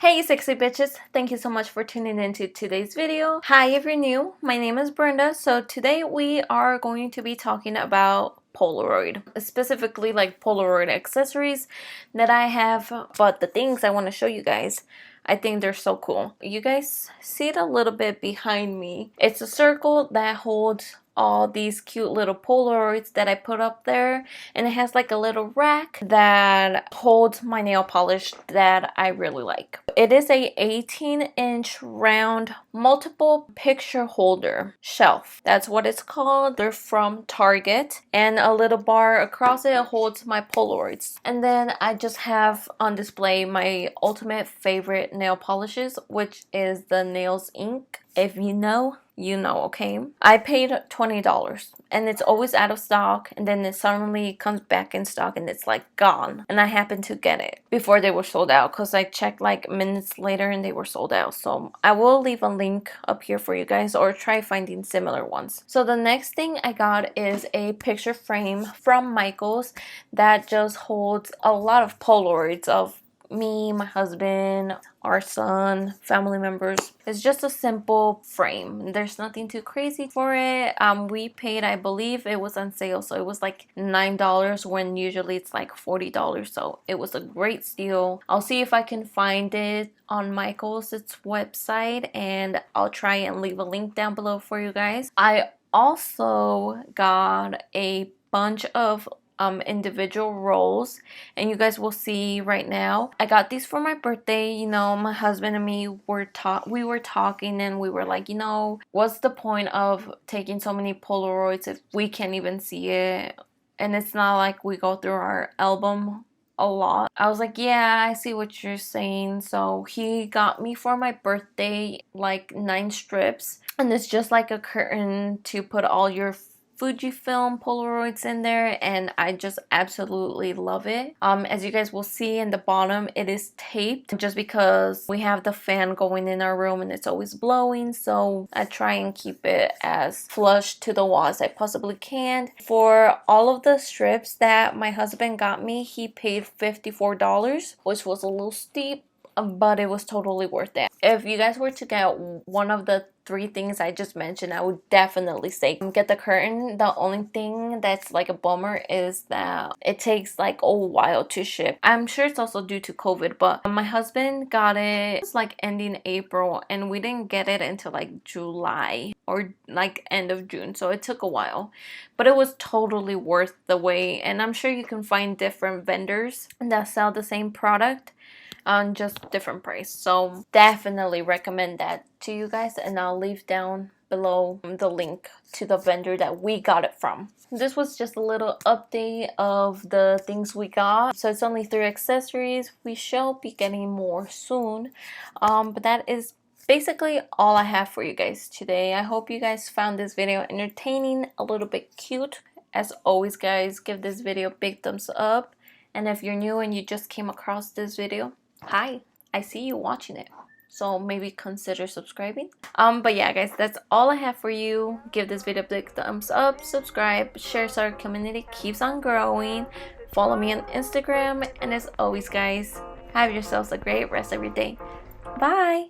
Hey sexy bitches, thank you so much for tuning into today's video. Hi, if you're new, my name is Brenda. So today we are going to be talking about Polaroid, specifically like Polaroid accessories that I have, but the things I want to show you guys, I think they're so cool. You guys see it a little bit behind me. It's a circle that holds all these cute little Polaroids that I put up there, and it has like a little rack that holds my nail polish that I really like. It is a 18-inch round multiple picture holder shelf. That's what it's called. They're from Target, and a little bar across it holds my Polaroids. And then I just have on display my ultimate favorite nail polishes, which is the Nails Ink. If you know, you know, okay? I paid $20 and it's always out of stock, and then it suddenly comes back in stock and it's like gone, and I happened to get it before they were sold out because I checked like minutes later and they were sold out. So I will leave a link up here for you guys, or try finding similar ones. So the next thing I got is a picture frame from Michaels that just holds a lot of Polaroids of me, my husband, our son, family members. It's just a simple frame. There's nothing too crazy for it. We paid, I believe it was on sale, so it was like $9 when usually it's like $40. So it was a great steal. I'll see if I can find it on Michaels' website, and I'll try and leave a link down below for you guys. I also got a bunch of individual rolls, and you guys will see right now. I got these for my birthday. You know, my husband and me were talking, and we were like, you know, what's the point of taking so many Polaroids if we can't even see it, and it's not like we go through our album a lot. I was like, yeah, I see what you're saying. So he got me for my birthday like 9 strips, and it's just like a curtain to put all your Fujifilm Polaroids in there, and I just absolutely love it. As you guys will see in the bottom, it is taped just because we have the fan going in our room and it's always blowing, so I try and keep it as flush to the wall as I possibly can. For all of the strips that my husband got me, he paid $54, which was a little steep, but it was totally worth it. If you guys were to get one of the 3 things I just mentioned, I would definitely say get the curtain. The only thing that's like a bummer is that it takes like a while to ship. I'm sure it's also due to COVID, but my husband got it, it was like ending April, and we didn't get it until like July or like end of June, so it took a while, but it was totally worth the wait. And I'm sure you can find different vendors that sell the same product on just different price, so definitely recommend that to you guys, and I'll leave down below the link to the vendor that we got it from. This was just a little update of the things we got. So it's only 3 accessories. We shall be getting more soon, but that is basically all I have for you guys today. I hope you guys found this video entertaining, a little bit cute. As always guys, give this video a big thumbs up, and if you're new and you just came across this video, hi, I see you watching it, so maybe consider subscribing. But yeah guys, that's all I have for you. Give this video a big thumbs up, subscribe, share so our community keeps on growing. Follow me on Instagram, and as always guys, have yourselves a great rest of your day. Bye.